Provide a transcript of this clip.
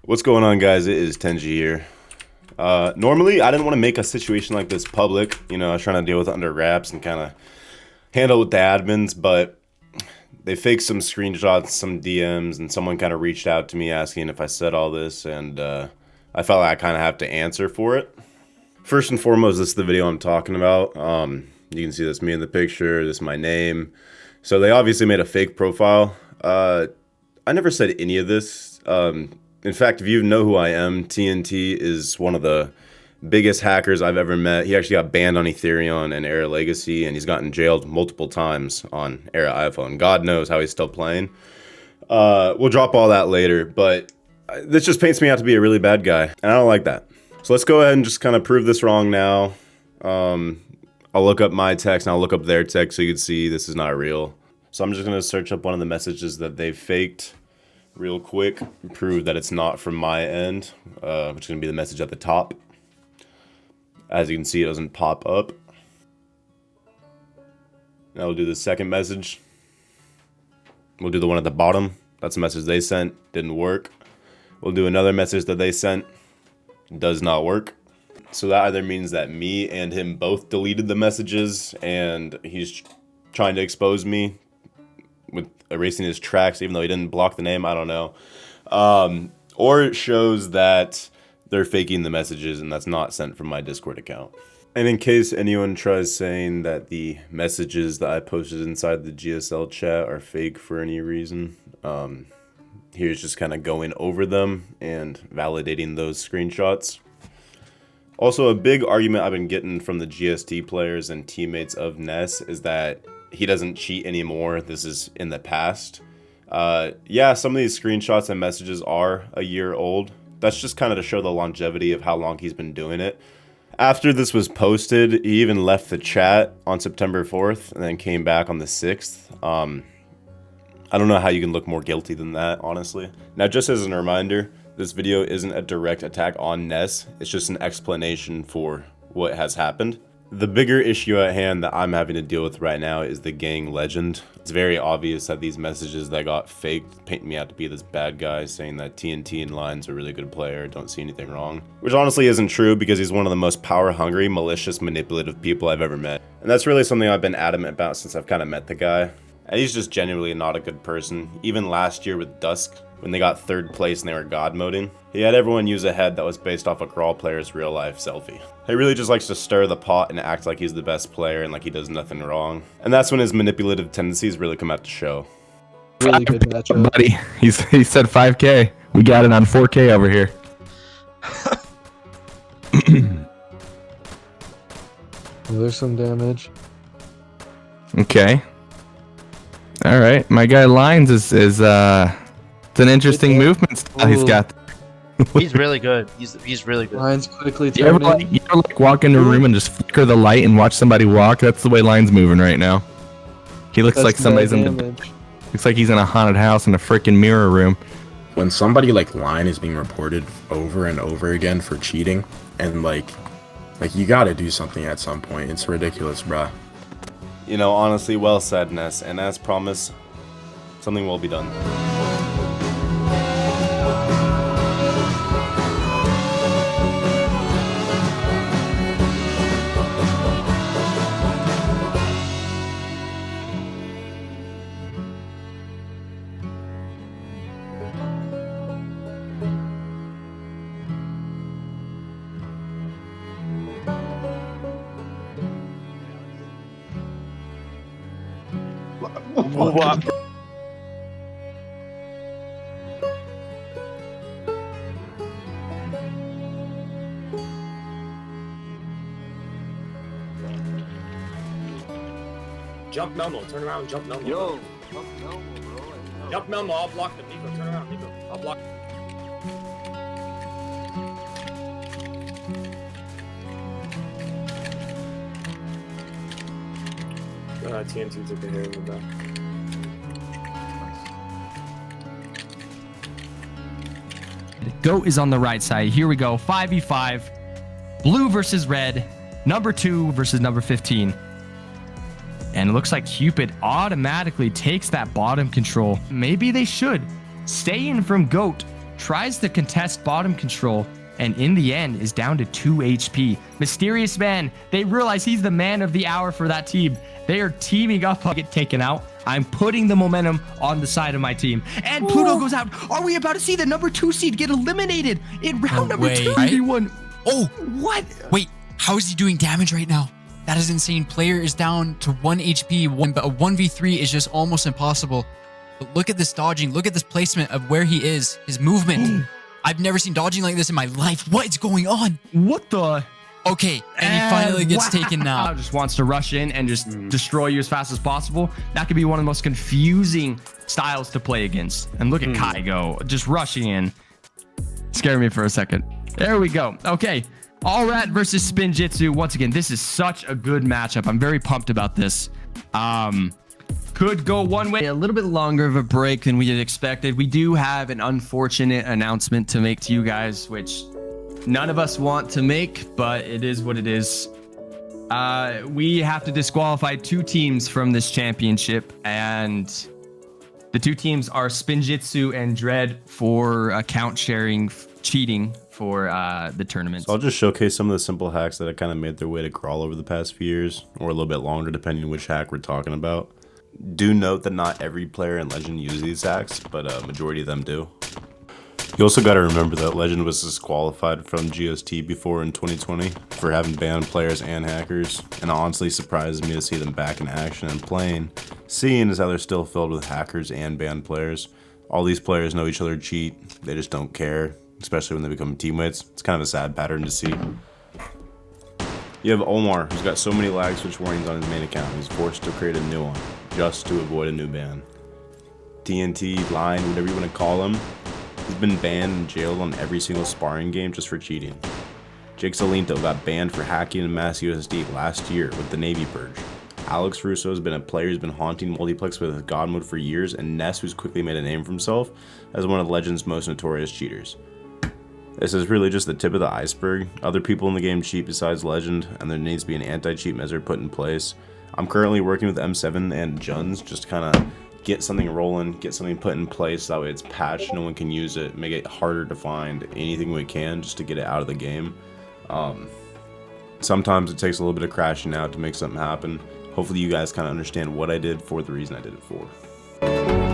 What's going on, guys? It is Tenshii here. Normally, I didn't want to make a situation like this public. You know, I was trying to deal with it under wraps and kind of handle with the admins, but they faked some screenshots, some DMs, and someone kind of reached out to me asking if I said all this, and I felt like I kind of have to answer for it. First and foremost, this is the video I'm talking about. You can see this me in the picture, this is my name. So they obviously made a fake profile. I never said any of this. In fact, if you know who I am, TNT is one of the biggest hackers I've ever met. He actually got banned on Ethereum and Era Legacy, and he's gotten jailed multiple times on Era iPhone. God knows how he's still playing. We'll drop all that later, but this just paints me out to be a really bad guy, and I don't like that. So let's go ahead and just kind of prove this wrong now. I'll look up my text, and I'll look up their text so you can see this is not real. So I'm just going to search up one of the messages that they faked real quick, prove that it's not from my end, which is going to be the message at the top. As you can see, it doesn't pop up. Now we'll do the second message. We'll do the one at the bottom. That's the message they sent. Didn't work. We'll do another message that they sent. Does not work. So that either means that me and him both deleted the messages and he's trying to expose me with erasing his tracks, even though he didn't block the name. I don't know. Or it shows that they're faking the messages and that's not sent from my Discord account. And in case anyone tries saying that the messages that I posted inside the GSL chat are fake for any reason, here's just kind of going over them and validating those screenshots. Also, a big argument I've been getting from the GST players and teammates of Ness is that he doesn't cheat anymore. This is in the past. Yeah, some of these screenshots and messages are a year old. That's just kind of to show the longevity of how long he's been doing it. After this was posted, he even left the chat on September 4th and then came back on the 6th. I don't know how you can look more guilty than that, honestly. Now, just as a reminder, this video isn't a direct attack on Ness. It's just an explanation for what has happened. The bigger issue at hand that I'm having to deal with right now is the gang legend. It's very obvious that these messages that got faked paint me out to be this bad guy saying that TNT in line's a really good player, don't see anything wrong. Which honestly isn't true because he's one of the most power-hungry, malicious, manipulative people I've ever met. And that's really something I've been adamant about since I've kind of met the guy. And he's just genuinely not a good person. Even last year with Dusk, when they got 3rd place and they were god moding, he had everyone use a head that was based off a Graal player's real life selfie. He really just likes to stir the pot and act like he's the best player and like he does nothing wrong. And that's when his manipulative tendencies really come out to show. Really good matchup, buddy. He said 5K. We got it on 4K over here. Well, there's some damage. Okay. All right, my guy Lines is it's an interesting movement style he's got. He's really good. He's really good. Lines quickly You ever, turning. you ever walk into a room and just flicker the light and watch somebody walk? That's the way Line's moving right now. He looks like somebody's in the, looks like he's in a haunted house in a freaking mirror room. When somebody like Line is being reported over and over again for cheating, and like you gotta do something at some point. It's ridiculous, bruh. You know, honestly, well said, Ness. And as promised, something will be done. What? Jump Melmo, turn around, jump Melmo. Yo, jump Melmo, bro. Jump Melmo, I'll block them. Nico, turn around, Nico. I'll block. TNT took a hit in the back. Goat is on the right side. Here we go. 5v5. Blue versus red. Number 2 versus number 15. And it looks like Cupid automatically takes that bottom control. Maybe they should stay in from Goat tries to contest bottom control, and in the end is down to 2 HP. Mysterious Man, they realize he's the man of the hour for that team. They are teaming up to get taken out. I'm putting the momentum on the side of my team. And Pluto goes out. Are we about to see the number 2 seed get eliminated in round number 2? Right? Oh, what? Wait, how is he doing damage right now? That is insane. Player is down to 1 HP, but a 1v3 is just almost impossible. But look at this dodging. Look at this placement of where he is. His movement. I've never seen dodging like this in my life. What is going on? What the? Okay, and he finally gets taken now. Just wants to rush in and just destroy you as fast as possible. That could be one of the most confusing styles to play against. And look at Kai go, just rushing in. Scared me for a second. There we go. Okay, All Rat versus Spinjitzu. Once again, this is such a good matchup. I'm very pumped about this. Could go one way. A little bit longer of a break than we had expected. We do have an unfortunate announcement to make to you guys, which none of us want to make, but it is what it is. We have to disqualify 2 teams from this championship, and the 2 teams are Spinjitzu and Dread for account sharing cheating for the tournament. So I'll just showcase some of the simple hacks that have kind of made their way to Graal over the past few years, or a little bit longer depending on which hack we're talking about. Do note that not every player in Legend uses these hacks, but a majority of them do. You also got to remember that Legend was disqualified from GST before in 2020 for having banned players and hackers, and it honestly surprises me to see them back in action and playing, seeing as how they're still filled with hackers and banned players. All these players know each other cheat, they just don't care, especially when they become teammates. It's kind of a sad pattern to see. You have Omar, who's got so many lag switch warnings on his main account, he's forced to create a new one, just to avoid a new ban. TNT, Line, whatever you want to call him, he's been banned and jailed on every single sparring game just for cheating. Jake Salinto got banned for hacking a mass USD last year with the Navy Purge. Alex Russo has been a player who's been haunting multiplex with his god mode for years, and Ness, who's quickly made a name for himself as one of Legend's most notorious cheaters. This is really just the tip of the iceberg. Other people in the game cheat besides Legend, and there needs to be an anti-cheat measure put in place. I'm currently working with M7 and Juns just to kind of get something rolling, get something put in place, that way it's patched, no one can use it, make it harder to find anything we can just to get it out of the game. Sometimes it takes a little bit of crashing out to make something happen. Hopefully you guys kind of understand what I did for the reason I did it for.